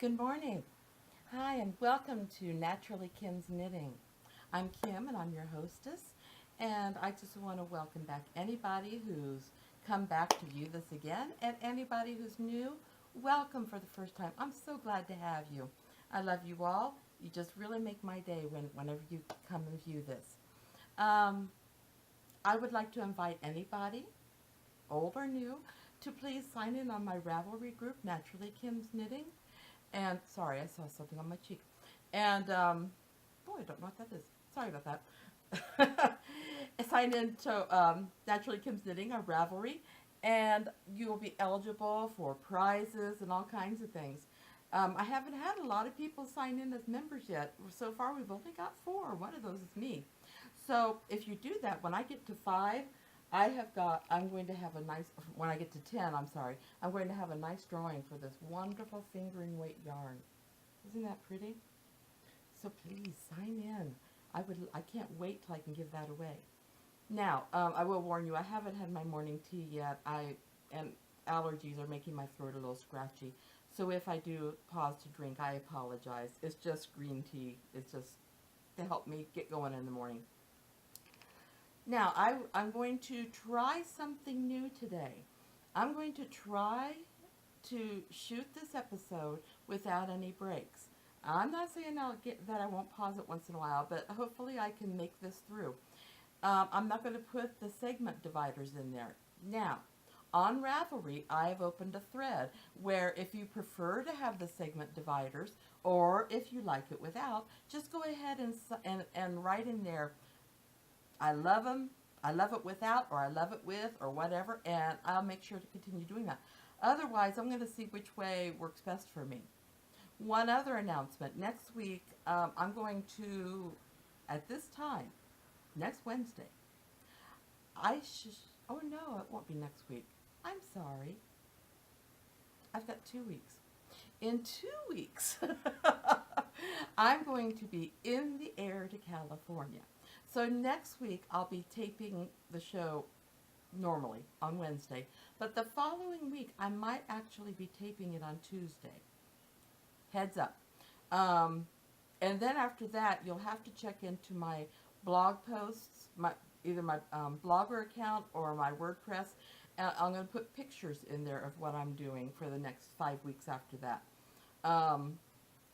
Good morning. Hi, and welcome to Naturally Kim's Knitting. I'm Kim, and I'm your hostess. And I just want to welcome back anybody who's come back to view this again, and anybody who's new, welcome for the first time. I'm so glad to have you. I love you all. You just really make my day whenever you come and view this. Um, I would like to invite anybody, old or new, to please sign in on my Ravelry group, Naturally Kim's Knitting. And sorry, I saw something on my cheek. And boy, I don't know what that is. Sorry about that. Sign in to Naturally Kim's Knitting, our Ravelry, and you will be eligible for prizes and all kinds of things. I haven't had a lot of people sign in as members yet. So far, we've only got 4. One of those is me. So if you do that, when I get to 5, I'm going to have a nice, when I get to 10, I'm sorry, I'm going to have a nice drawing for this wonderful fingering weight yarn. Isn't that pretty? So please sign in. I can't wait till I can give that away. Now, I will warn you, I haven't had my morning tea yet. And allergies are making my throat a little scratchy. So if I do pause to drink, I apologize. It's just green tea. It's just to help me get going in the morning. Now, I'm going to try something new today. I'm going to try to shoot this episode without any breaks. I'm not saying that I won't pause it once in a while, but hopefully I can make this through. I'm not going to put the segment dividers in there. Now, on Ravelry, I have opened a thread where if you prefer to have the segment dividers, or if you like it without, just go ahead and write in there, I love them, I love it without, or I love it with, or whatever, and I'll make sure to continue doing that. Otherwise, I'm going to see which way works best for me. One other announcement. Next week, I'm going to, at this time, next Wednesday, oh no, it won't be next week. I'm sorry. I've got 2 weeks. In 2 weeks, I'm going to be in the air to California. So next week, I'll be taping the show normally on Wednesday. But the following week, I might actually be taping it on Tuesday. Heads up. And then after that, you'll have to check into my blog posts, either my Blogger account or my WordPress. I'm going to put pictures in there of what I'm doing for the next 5 weeks after that.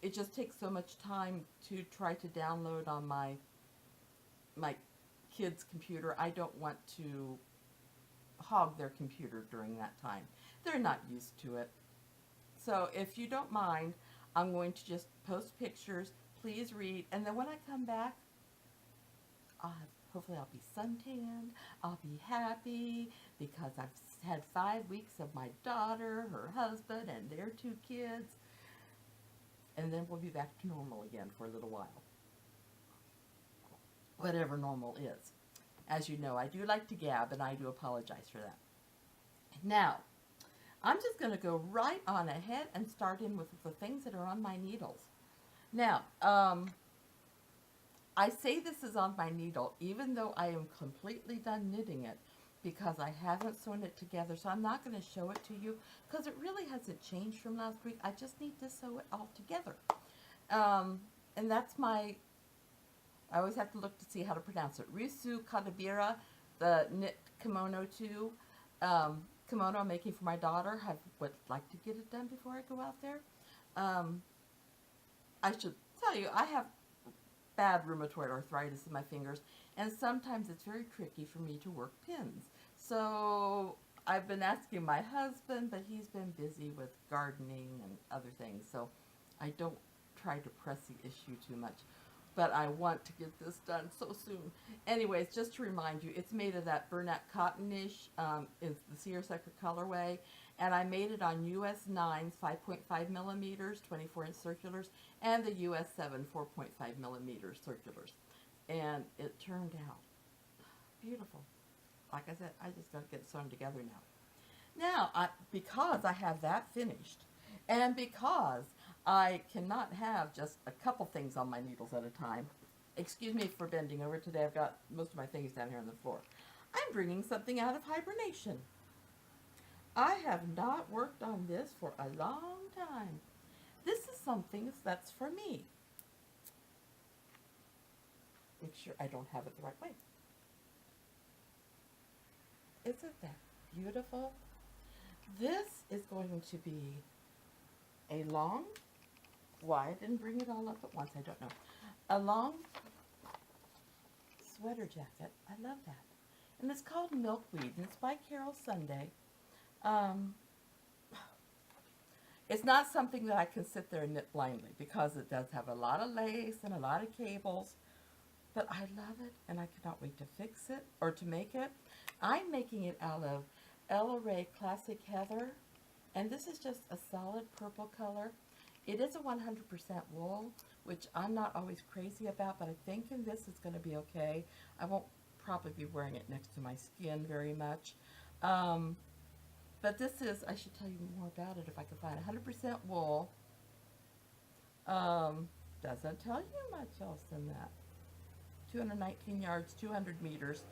It just takes so much time to try to download on my kid's computer. I don't want to hog their computer during that time. They're not used to it. So if you don't mind, I'm going to just post pictures. Please read. And then when I come back, hopefully I'll be suntanned. I'll be happy because I've had 5 weeks of my daughter, her husband, and their 2 kids. And then we'll be back to normal again for a little while. Whatever normal is. As you know, I do like to gab, and I do apologize for that. Now, I'm just going to go right on ahead and start in with the things that are on my needles. Now, I say this is on my needle, even though I am completely done knitting it, because I haven't sewn it together, so I'm not going to show it to you, because it really hasn't changed from last week. I just need to sew it all together. And that's I always have to look to see how to pronounce it. Risu Kadabira, the knit kimono 2. Kimono I'm making for my daughter. I would like to get it done before I go out there. I should tell you, I have bad rheumatoid arthritis in my fingers, and sometimes it's very tricky for me to work pins. So I've been asking my husband, but he's been busy with gardening and other things, so I don't try to press the issue too much. But I want to get this done so soon. Anyways, just to remind you, it's made of that Bernat cottonish, it's the seersucker colorway, and I made it on US 9s, 5.5 millimeters, 24-inch circulars, and the US 7, 4.5 millimeters circulars. And it turned out beautiful. Like I said, I just got to get it sewn together now. Now, because I have that finished, and because I cannot have just a couple things on my needles at a time. Excuse me for bending over today. I've got most of my things down here on the floor. I'm bringing something out of hibernation. I have not worked on this for a long time. This is something that's for me. Make sure I don't have it the right way. Isn't that beautiful? This is going to be a long, why I didn't bring it all up at once, I don't know. A long sweater jacket. I love that. And it's called Milkweed, and it's by Carol Sunday. It's not something that I can sit there and knit blindly because it does have a lot of lace and a lot of cables. But I love it, and I cannot wait to fix it or to make it. I'm making it out of Ella Ray Classic Heather, and this is just a solid purple color. It is a 100% wool, which I'm not always crazy about, but I think in this it's going to be okay. I won't probably be wearing it next to my skin very much. But this is, I should tell you more about it if I can find 100% wool. Doesn't tell you much else than that. 219 yards, 200 meters.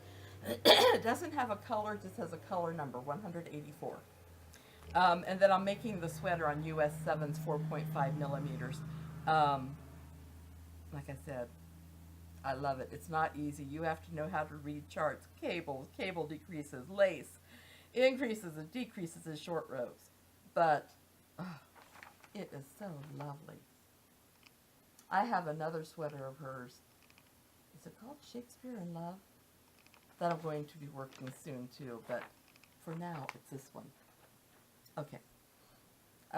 It doesn't have a color, it just has a color number, 184. And then I'm making the sweater on US 7's 4.5 millimeters. Like I said, I love it. It's not easy. You have to know how to read charts, cables, cable decreases, lace, increases and decreases in short rows. But it is so lovely. I have another sweater of hers. Is it called Shakespeare in Love? That I'm going to be working soon too, but for now it's this one. Okay.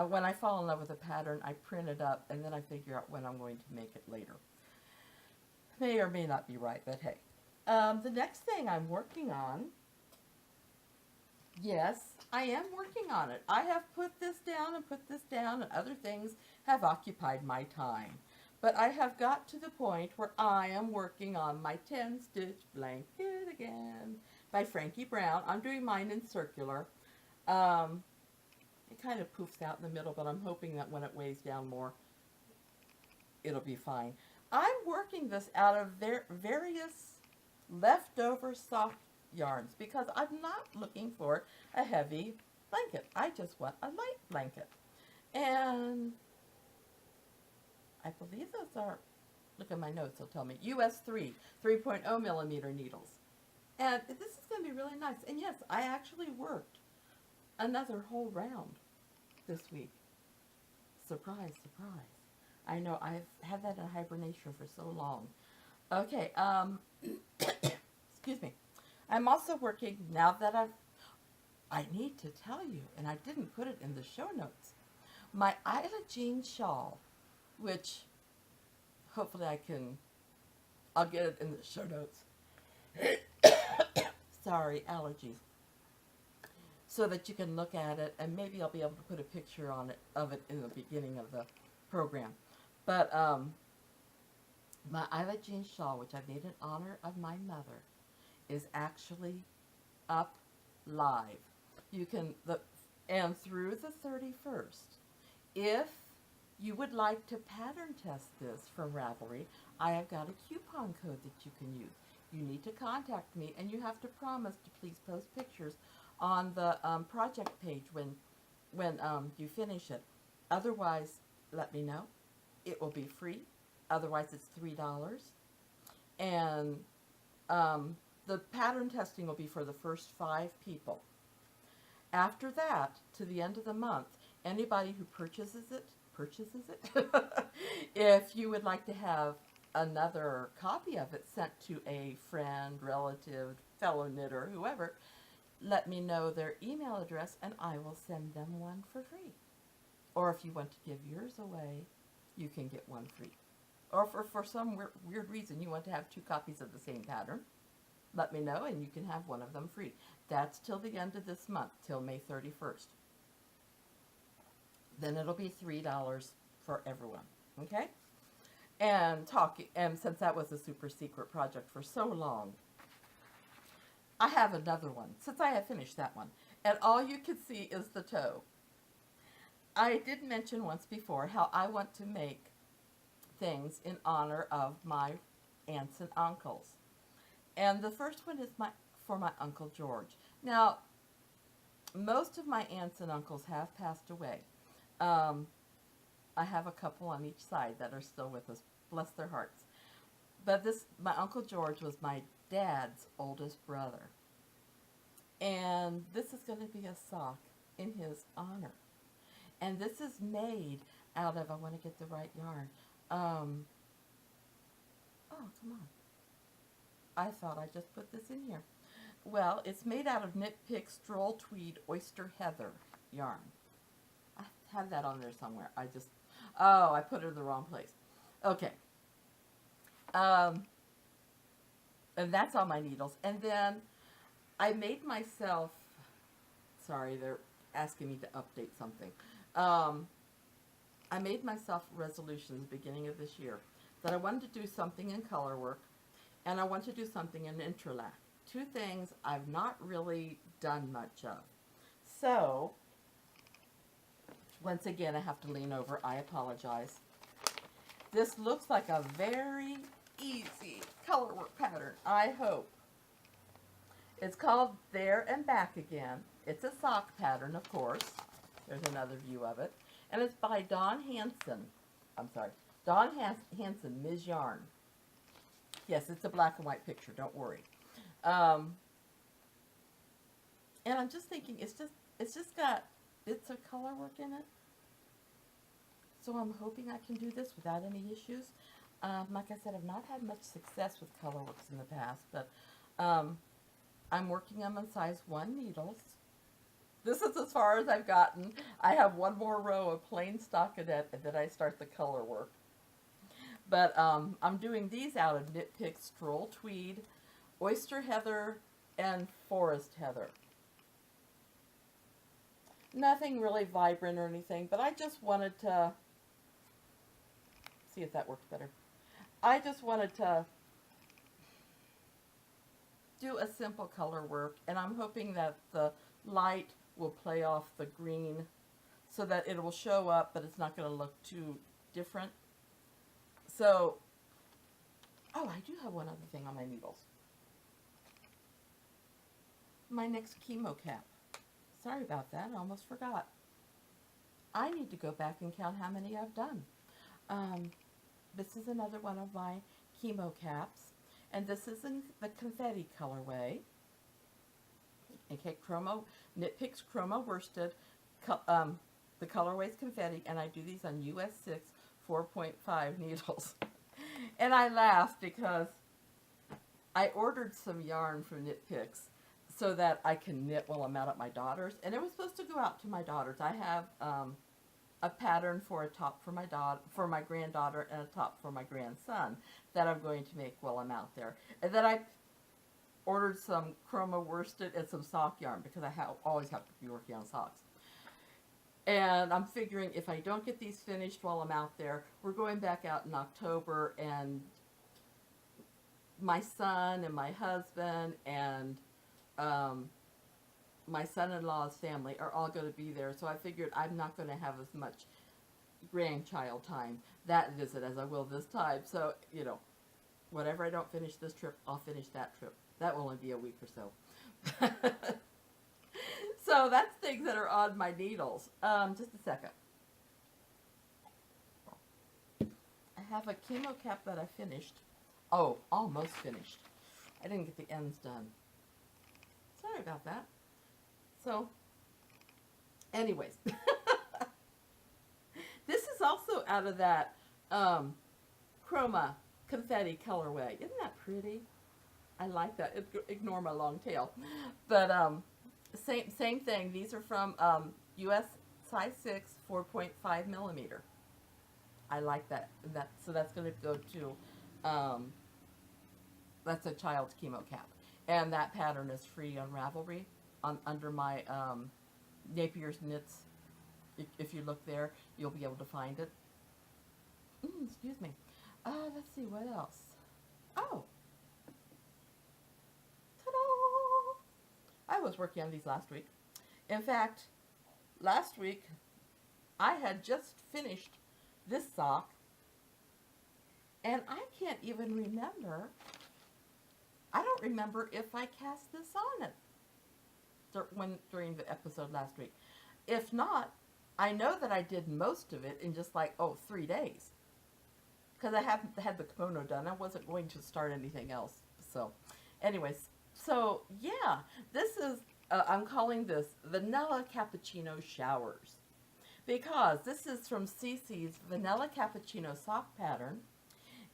When I fall in love with a pattern, I print it up and then I figure out when I'm going to make it later. May or may not be right, but hey. The next thing I'm working on, yes, I am working on it. I have put this down and other things have occupied my time. But I have got to the point where I am working on my 10-stitch blanket again by Frankie Brown. I'm doing mine in circular. It kind of poofs out in the middle, but I'm hoping that when it weighs down more, it'll be fine. I'm working this out of various leftover soft yarns because I'm not looking for a heavy blanket. I just want a light blanket. And I believe those are, look at my notes, they'll tell me, US 3.0 millimeter needles. And this is going to be really nice. And yes, I actually worked another whole round this week. Surprise, surprise. I know, I've had that in hibernation for so long. Okay, excuse me. I'm also working, now that I need to tell you, and I didn't put it in the show notes, my Isla Jean shawl, which hopefully I'll get it in the show notes. Sorry, allergies. So that you can look at it, and maybe I'll be able to put a picture of it in the beginning of the program. But my Isla Jean shawl, which I made in honor of my mother, is actually up live. You can, and through the 31st, if you would like to pattern test this from Ravelry, I have got a coupon code that you can use. You need to contact me, and you have to promise to please post pictures on the project page when you finish it. Otherwise, let me know. It will be free. Otherwise, it's $3. And the pattern testing will be for the first 5 people. After that, to the end of the month, anybody who purchases it, if you would like to have another copy of it sent to a friend, relative, fellow knitter, whoever, let me know their email address and I will send them one for free. Or if you want to give yours away, you can get one free. Or for some weird reason you want to have 2 copies of the same pattern, let me know and you can have one of them free. That's till the end of this month, till May 31st. Then it'll be $3 for everyone, okay? And since that was a super secret project for so long, I have another one, since I have finished that one. And all you can see is the toe. I did mention once before how I want to make things in honor of my aunts and uncles. And the first one is for my Uncle George. Now, most of my aunts and uncles have passed away. I have a couple on each side that are still with us. Bless their hearts. But my Uncle George was my dad's oldest brother. And this is going to be a sock in his honor. And this is made out of, I want to get the right yarn. Oh, come on. I thought I just put this in here. Well, it's made out of Knit Pick Stroll Tweed Oyster Heather yarn. I had that on there somewhere. I put it in the wrong place. Okay. And that's on my needles. And then I made myself, sorry, they're asking me to update something. I made myself resolutions beginning of this year that I wanted to do something in color work and I want to do something in interlac. Two things I've not really done much of. So, once again, I have to lean over. I apologize. This looks like a very easy color work pattern, I hope. It's called There and Back Again. It's a sock pattern, of course. There's another view of it. And it's by Dawn Hanson. Dawn Hanson, Ms. Yarn. Yes, it's a black and white picture, don't worry. And I'm just thinking, it's just got bits of color work in it. So I'm hoping I can do this without any issues. Like I said, I've not had much success with color works in the past, but I'm working on size 1 needles. This is as far as I've gotten. I have one more row of plain stockinette and then I start the color work. But I'm doing these out of Knit Pick Stroll Tweed, Oyster Heather, and Forest Heather. Nothing really vibrant or anything, but I just wanted to see if that works better. I just wanted to do a simple color work, and I'm hoping that the light will play off the green so that it will show up, but it's not going to look too different. So, oh, I do have one other thing on my needles. My next chemo cap. Sorry about that, I almost forgot. I need to go back and count how many I've done. This is another one of my chemo caps, and this is in the Confetti colorway. Okay, Knit Picks Chroma Worsted. The colorway is Confetti, and I do these on US 6 4.5 needles. And I laugh because I ordered some yarn from Knit Picks so that I can knit while I'm out at my daughter's, and it was supposed to go out to my daughter's. I have a pattern for a top for my granddaughter, and a top for my grandson that I'm going to make while I'm out there. And then I ordered some chroma worsted and some sock yarn because I always have to be working on socks. And I'm figuring if I don't get these finished while I'm out there, we're going back out in October, and my son and my husband and my son-in-law's family are all going to be there. So I figured I'm not going to have as much grandchild time that visit as I will this time. So, you know, whatever I don't finish this trip, I'll finish that trip. That will only be a week or so. So that's things that are on my needles. Just a second. I have a chemo cap that I finished. Oh, almost finished. I didn't get the ends done. Sorry about that. So, anyways. This is also out of that Chroma Confetti colorway. Isn't that pretty? I like that. Ignore my long tail. But same thing. These are from US size 6 4.5 millimeter. I like that. So that's going to go to that's a child's chemo cap, and that pattern is free on Ravelry under my Napier's Knits. If you look there, you'll be able to find it. Excuse me. Let's see what else. Oh. I was working on these last week. In fact, last week I had just finished this sock, and I can't even remember. I don't remember if I cast this on it during the episode last week. If not, I know that I did most of it in just like, 3 days. Because I haven't had the kimono done. I wasn't going to start anything else. So, anyways, so yeah, this is, I'm calling this Vanilla Cappuccino Showers. Because this is from Cece's Vanilla Cappuccino Sock Pattern.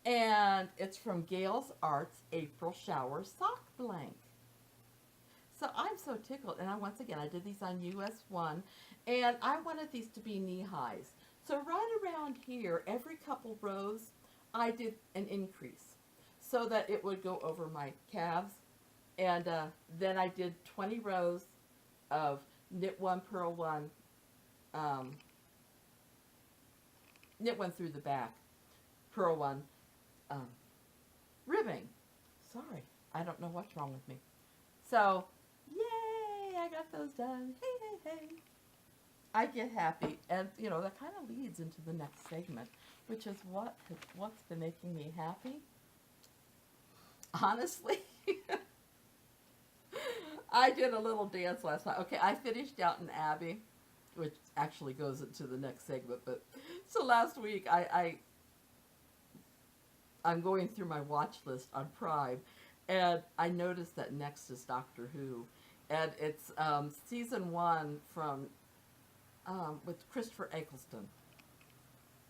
And it's from Gail's Arts April Shower Sock Blank. So I'm so tickled. And once again, I did these on US 1. And I wanted these to be knee highs. So right around here, every couple rows, I did an increase so that it would go over my calves. And then I did 20 rows of knit one, purl one, knit one through the back, purl one, ribbing. Sorry, I don't know what's wrong with me. So, yay, I got those done. Hey, hey, hey. I get happy, and you know, that kind of leads into the next segment, which is what's been making me happy. Honestly, I did a little dance last night. Okay, I finished Downton Abbey, which actually goes into the next segment, but so last week I'm going through my watch list on Prime, and I noticed that next is Doctor Who, and it's season 1 from with Christopher Eccleston.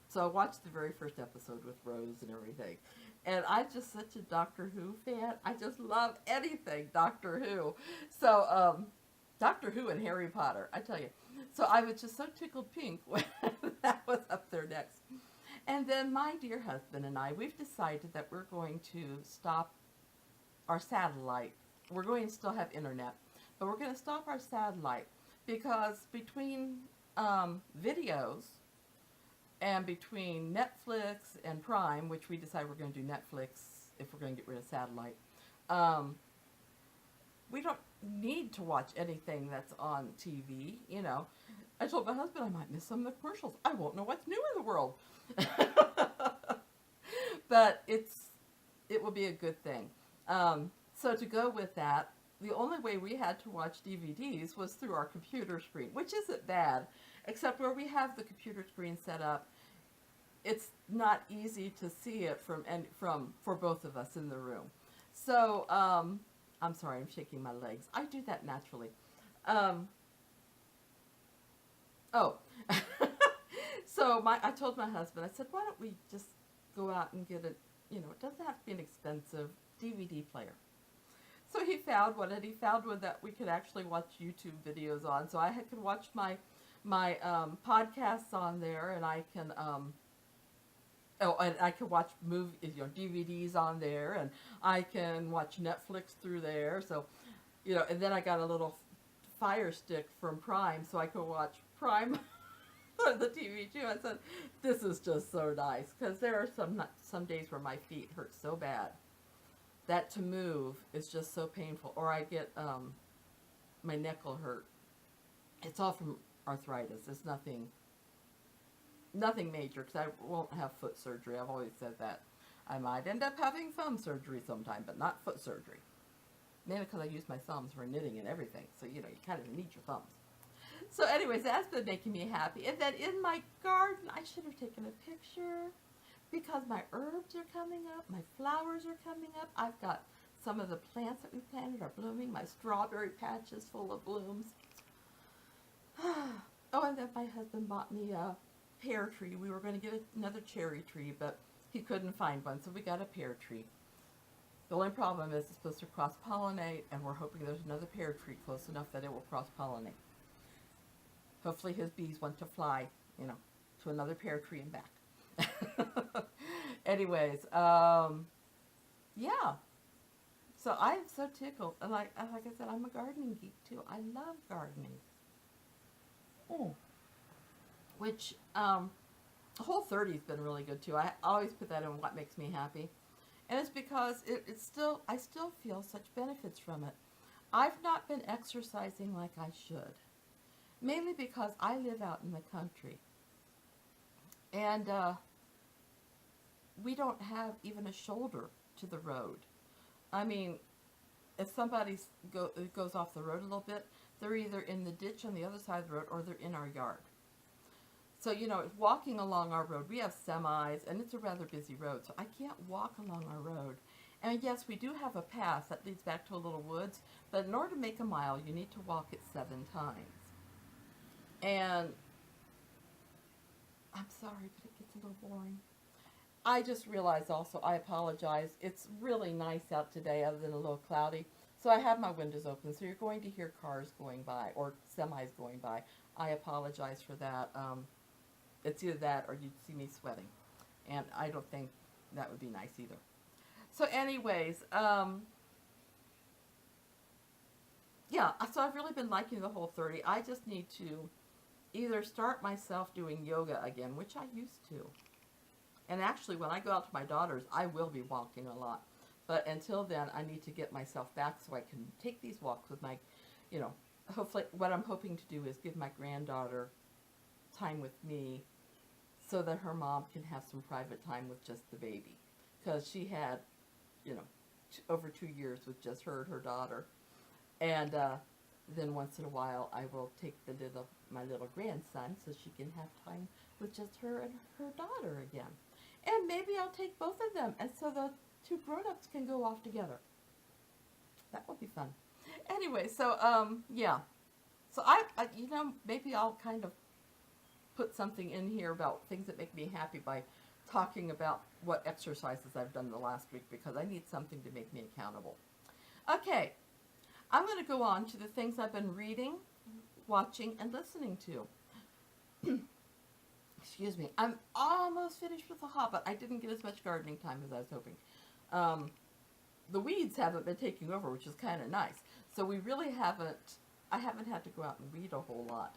So I watched the very first episode with Rose and everything. And I'm just such a Doctor Who fan. I just love anything Doctor Who. So, Doctor Who and Harry Potter, I tell you. So I was just so tickled pink when that was up there next. And then my dear husband and I, we've decided that we're going to stop our satellite. We're going to still have internet, but we're going to stop our satellite because between videos and between Netflix and Prime, which we decided we're going to do Netflix if we're going to get rid of satellite, we don't need to watch anything that's on TV, you know. I told my husband I might miss some of the commercials. I won't know what's new in the world. But it will be a good thing. So to go with that, the only way we had to watch DVDs was through our computer screen, which isn't bad, except where we have the computer screen set up, it's not easy to see it for both of us in the room. So, I'm sorry, I'm shaking my legs. I do that naturally. So I told my husband, I said, why don't we just go out and get it doesn't have to be an expensive DVD player. So he found one, and he found one that we could actually watch YouTube videos on. So I could watch my podcasts on there, and I can and I can watch DVDs on there, and I can watch Netflix through there. So, and then I got a little Fire Stick from Prime, so I could watch Prime on the TV too. I said, this is just so nice, because there are some days where my feet hurt so bad that to move is just so painful, or I get my neck will hurt. It's all from arthritis. It's nothing major, because I won't have foot surgery. I've always said that. I might end up having thumb surgery sometime, but not foot surgery. Mainly because I use my thumbs for knitting and everything, so you kind of need your thumbs. So anyways, that's been making me happy. And then in my garden, I should have taken a picture, because my herbs are coming up, my flowers are coming up. I've got some of the plants that we planted are blooming. My strawberry patch is full of blooms. Oh, and then my husband bought me a pear tree. We were going to get another cherry tree, but he couldn't find one, so we got a pear tree. The only problem is it's supposed to cross-pollinate, and we're hoping there's another pear tree close enough that it will cross-pollinate. Hopefully his bees want to fly, to another pear tree and back. Anyways, yeah. So I'm so tickled. And like I said, I'm a gardening geek too. I love gardening. Which, Whole30's been really good too. I always put that in what makes me happy. And it's because I still feel such benefits from it. I've not been exercising like I should. Mainly because I live out in the country. And, we don't have even a shoulder to the road. I mean, if somebody goes off the road a little bit, they're either in the ditch on the other side of the road or they're in our yard. So, walking along our road, we have semis, and it's a rather busy road, so I can't walk along our road. And yes, we do have a path that leads back to a little woods, but in order to make a mile, you need to walk it 7 times. And I'm sorry, but it gets a little boring. I just realized also, I apologize. It's really nice out today, other than a little cloudy. So I have my windows open, so you're going to hear cars going by or semis going by. I apologize for that. It's either that or you'd see me sweating. And I don't think that would be nice either. So anyways, yeah, so I've really been liking the Whole30. I just need to either start myself doing yoga again, which I used to. And actually, when I go out to my daughter's, I will be walking a lot. But until then, I need to get myself back so I can take these walks with my, hopefully, what I'm hoping to do is give my granddaughter time with me so that her mom can have some private time with just the baby. Because she had, over 2 years with just her and her daughter. And then once in a while, I will take my little grandson so she can have time with just her and her daughter again. And maybe I'll take both of them, and so the 2 grown-ups can go off together. That would be fun. Anyway, so, yeah. So I maybe I'll kind of put something in here about things that make me happy by talking about what exercises I've done the last week, because I need something to make me accountable. Okay, I'm going to go on to the things I've been reading, watching, and listening to. Excuse me. I'm almost finished with The Hobbit. I didn't get as much gardening time as I was hoping. The weeds haven't been taking over, which is kind of nice. So we really I haven't had to go out and weed a whole lot.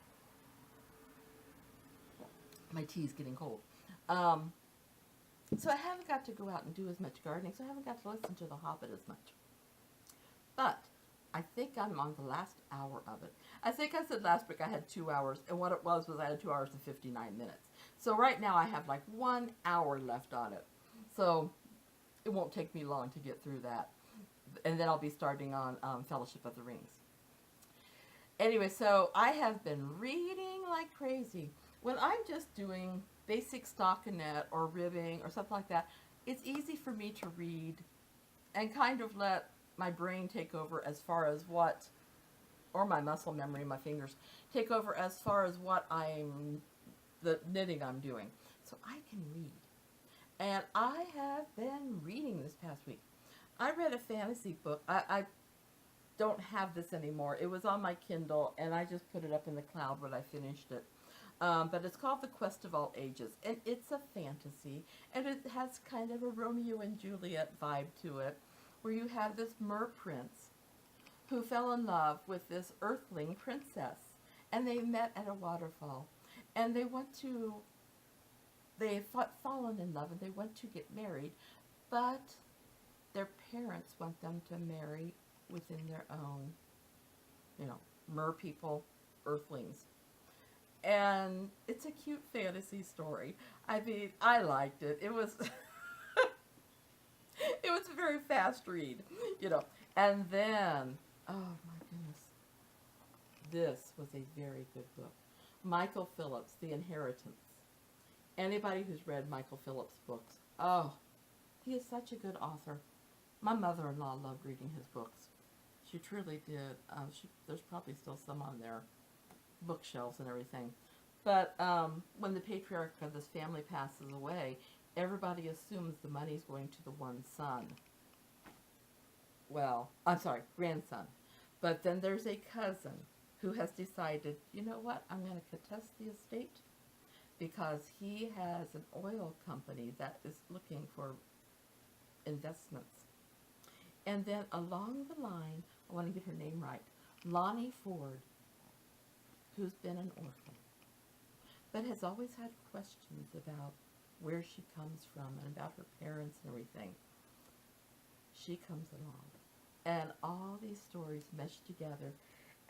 My tea's getting cold. So I haven't got to go out and do as much gardening, so I haven't got to listen to The Hobbit as much. But I think I'm on the last hour of it. I think I said last week I had 2 hours, and what it was I had 2 hours and 59 minutes. So right now I have like 1 hour left on it. So it won't take me long to get through that. And then I'll be starting on Fellowship of the Rings. Anyway, so I have been reading like crazy. When I'm just doing basic stockinette or ribbing or something like that, it's easy for me to read and kind of let my brain take over as far as what, or my muscle memory, my fingers, take over as far as the knitting I'm doing. So I can read. And I have been reading this past week. I read a fantasy book. I don't have this anymore. It was on my Kindle, and I just put it up in the cloud when I finished it. But it's called The Quest of All Ages, and it's a fantasy, and it has kind of a Romeo and Juliet vibe to it, where you have this mer prince who fell in love with this earthling princess, and they met at a waterfall, and they've fallen in love, and they want to get married, but their parents want them to marry within their own, mer people, earthlings. And it's a cute fantasy story. I mean, I liked it. It was it was a very fast read, And then, oh my goodness, this was a very good book. Michael Phillips, The Inheritance. Anybody who's read Michael Phillips' books, oh, he is such a good author. My mother-in-law loved reading his books. She truly did. There's probably still some on their bookshelves and everything. But when the patriarch of this family passes away, everybody assumes the money's going to the one son. Well, I'm sorry, grandson. But then there's a cousin who has decided, you know what, I'm going to contest the estate because he has an oil company that is looking for investments. And then along the line, I want to get her name right, Lonnie Ford, who's been an orphan, but has always had questions about where she comes from and about her parents and everything. She comes along, and all these stories mesh together,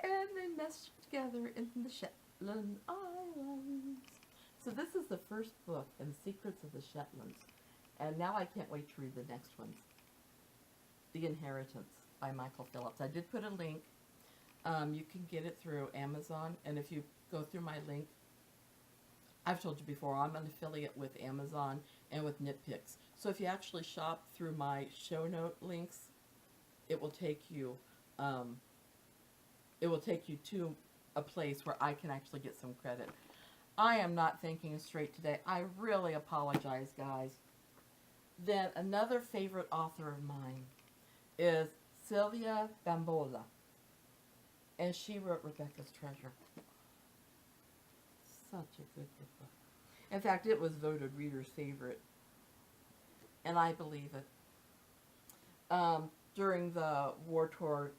and they mesh together in the Shetland Islands. So this is the first book in Secrets of the Shetlands, and now I can't wait to read the next ones. The Inheritance by Michael Phillips. I did put a link. You can get it through Amazon, and if you go through my link, I've told you before, I'm an affiliate with Amazon and with Nitpicks. So if you actually shop through my show note links, it will take you, um, it will take you to a place where I can actually get some credit. I am not thinking straight today. I really apologize, guys. Then another favorite author of mine is Sylvia Bambola, and she wrote Rebecca's Treasure. Such a good book. In fact, it was voted reader's favorite, and I believe it. During the war-torn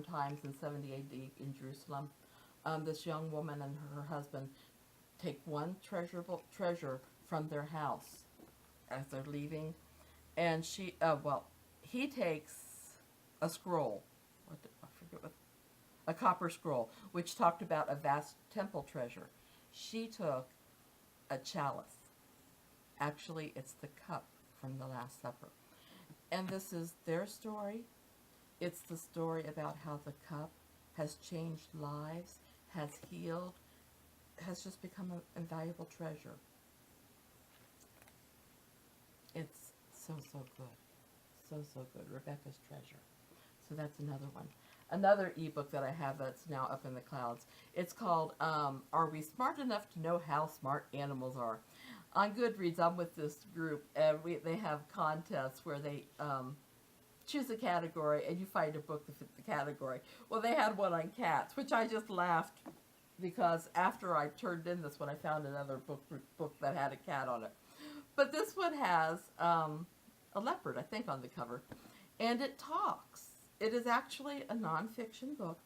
times in 70 AD in Jerusalem, this young woman and her husband take one treasure from their house as they're leaving, and he takes a scroll. I forget what. A copper scroll, which talked about a vast temple treasure. She took a chalice. Actually, it's the cup from the Last Supper. And this is their story. It's the story about how the cup has changed lives, has healed, has just become an invaluable treasure. It's so, so good. So, so good. Rebecca's Treasure. So that's another one. Another ebook that I have that's now up in the clouds. It's called Are We Smart Enough to Know How Smart Animals Are? On Goodreads, I'm with this group, and they have contests where they choose a category, and you find a book that fits the category. Well, they had one on cats, which I just laughed because after I turned in this one, I found another book that had a cat on it. But this one has a leopard, I think, on the cover, and it talks. It is actually a nonfiction book,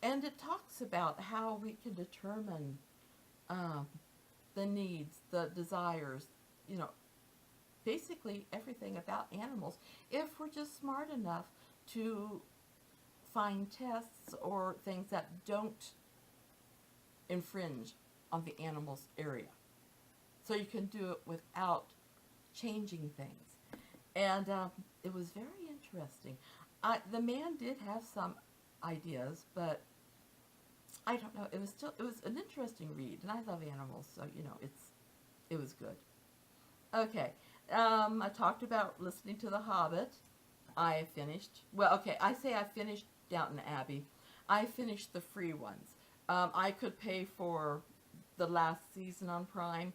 and it talks about how we can determine the needs, the desires, basically everything about animals, if we're just smart enough to find tests or things that don't infringe on the animal's area. So you can do it without changing things. And it was very interesting. The man did have some ideas, but I don't know. It was an interesting read, and I love animals, so it was good. Okay, I talked about listening to The Hobbit. I finished. Well, okay, I say I finished Downton Abbey. I finished the free ones. I could pay for the last season on Prime,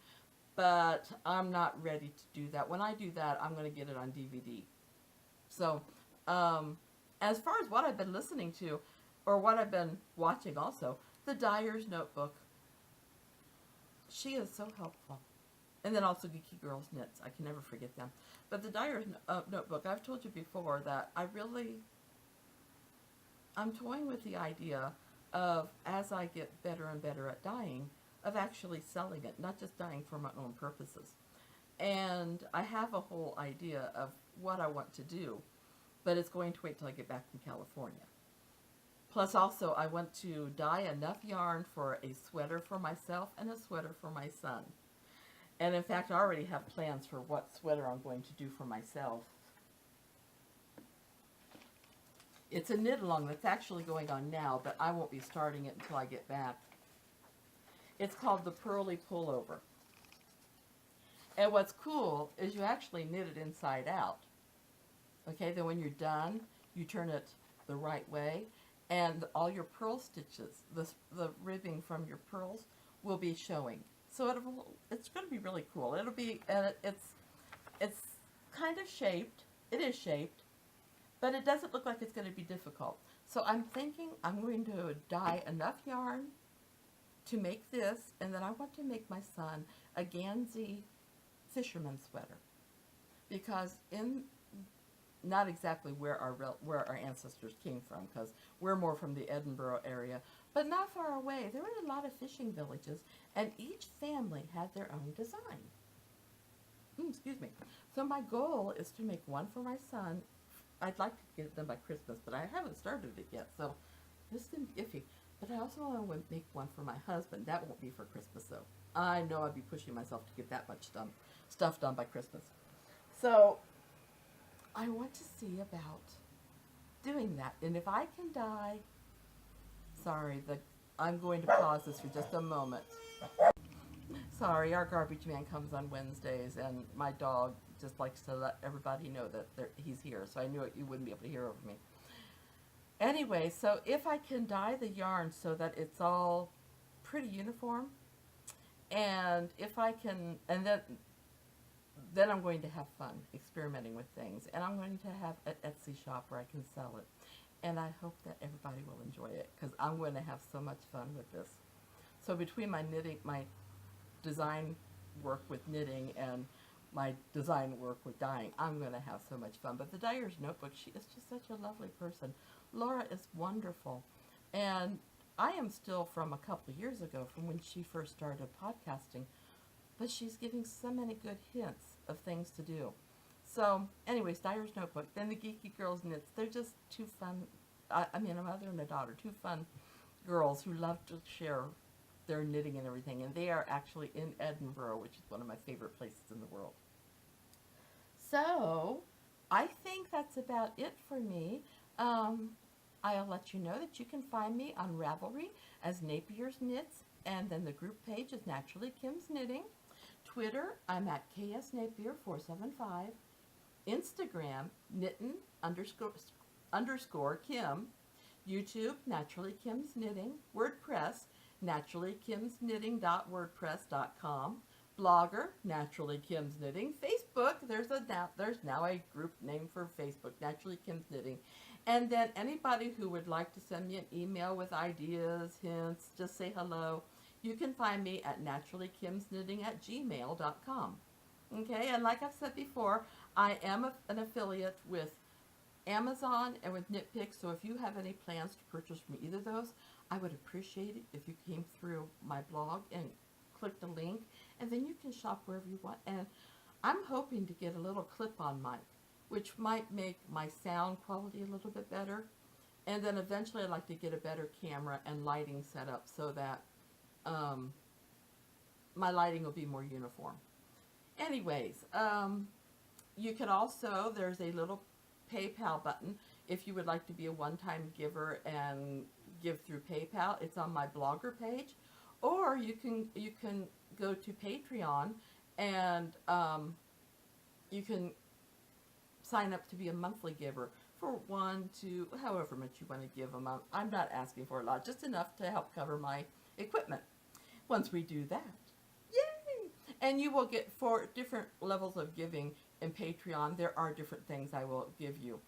but I'm not ready to do that. When I do that, I'm going to get it on DVD. So, as far as what I've been listening to, or what I've been watching also, The Dyer's Notebook. She is so helpful. And then also Geeky Girls Knits. I can never forget them. But The Dyer's Notebook, I've told you before that I'm toying with the idea of, as I get better and better at dyeing, of actually selling it, not just dyeing for my own purposes. And I have a whole idea of what I want to do, but it's going to wait till I get back from California. Plus also, I want to dye enough yarn for a sweater for myself and a sweater for my son. And in fact, I already have plans for what sweater I'm going to do for myself. It's a knit-along that's actually going on now, but I won't be starting it until I get back. It's called the Pearly Pullover. And what's cool is you actually knit it inside out. Okay, then when you're done, you turn it the right way, and all your pearl stitches, the ribbing from your pearls, will be showing. So it's going to be really cool. It'll be, it's kind of shaped. It is shaped, but it doesn't look like it's going to be difficult. So I'm thinking I'm going to dye enough yarn to make this, and then I want to make my son a Gansey fisherman sweater, because not exactly where our ancestors came from, because we're more from the Edinburgh area, but not far away, there were a lot of fishing villages, and each family had their own design. Excuse me. So my goal is to make one for my son. I'd like to get it done by Christmas, but I haven't started it yet, so this is going to be iffy. But I also want to make one for my husband. That won't be for Christmas, though. I know I'd be pushing myself to get that much stuff done by Christmas. So I want to see about doing that. And if I can dye, sorry, I'm going to pause this for just a moment. Sorry, our garbage man comes on Wednesdays, and my dog just likes to let everybody know that he's here, so I knew you wouldn't be able to hear over me. Anyway, so if I can dye the yarn so that it's all pretty uniform, and if I can, and then I'm going to have fun experimenting with things, and I'm going to have an Etsy shop where I can sell it, and I hope that everybody will enjoy it because I'm going to have so much fun with this. So between my knitting, my design work with knitting, and my design work with dyeing, I'm going to have so much fun. But the Dyer's Notebook, she is just such a lovely person. Laura is wonderful, and I am still from a couple of years ago, from when she first started podcasting, but she's giving so many good hints of things to do. So, anyways, Dyer's Notebook, then the Geeky Girls Knits. They're just two fun, I mean, a mother and a daughter, two fun girls who love to share their knitting and everything, and they are actually in Edinburgh, which is one of my favorite places in the world. So, I think that's about it for me. I'll let you know that you can find me on Ravelry as Napier's Knits, and then the group page is Naturally Kim's Knitting. Twitter, I'm at ksnapier475. Instagram, knittin underscore Kim. YouTube, Naturally Kim's Knitting. WordPress, naturallykimsknitting.wordpress.com. Blogger, Naturally Kim's Knitting. Facebook, there's now a group name for Facebook, Naturally Kim's Knitting. And then anybody who would like to send me an email with ideas, hints, just say hello, you can find me at naturallykimsknitting@gmail.com. Okay, and like I've said before, I am an affiliate with Amazon and with KnitPicks, so if you have any plans to purchase from either of those, I would appreciate it if you came through my blog and clicked the link, and then you can shop wherever you want. And I'm hoping to get a little clip-on mic, which might make my sound quality a little bit better. And then eventually I'd like to get a better camera and lighting set up so that my lighting will be more uniform. Anyways, you can also, there's a little PayPal button if you would like to be a one-time giver and give through PayPal. It's on my blogger page. Or you can go to Patreon and you can sign up to be a monthly giver for $1 to however much you want to give a month. I'm not asking for a lot, just enough to help cover my equipment. Once we do that, yay! And you will get 4 different levels of giving in Patreon. There are different things I will give you.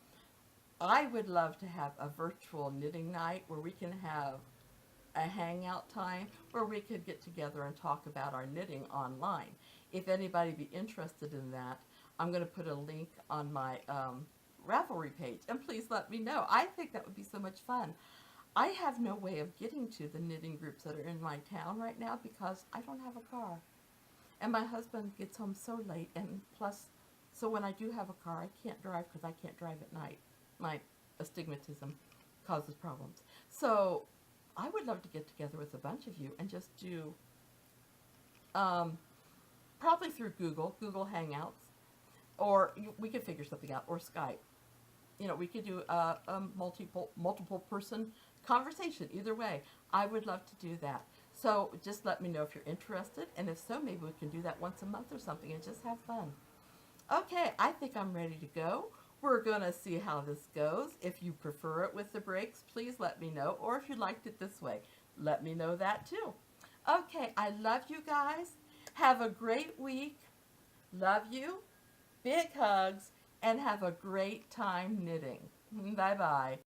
I would love to have a virtual knitting night where we can have a hangout time where we could get together and talk about our knitting online. If anybody be interested in that, I'm going to put a link on my Ravelry page, and please let me know. I think that would be so much fun. I have no way of getting to the knitting groups that are in my town right now because I don't have a car. And my husband gets home so late, and plus, so when I do have a car, I can't drive because I can't drive at night. My astigmatism causes problems. So I would love to get together with a bunch of you and just do, probably through Google Hangouts, or we could figure something out, or Skype. You know, we could do a multiple person conversation. Either way, I would love to do that. So just let me know if you're interested, and if so, maybe we can do that once a month or something and just have fun. Okay, I think I'm ready to go. We're going to see how this goes. If you prefer it with the breaks, please let me know. Or if you liked it this way, let me know that too. Okay, I love you guys. Have a great week. Love you. Big hugs. And have a great time knitting. Bye-bye.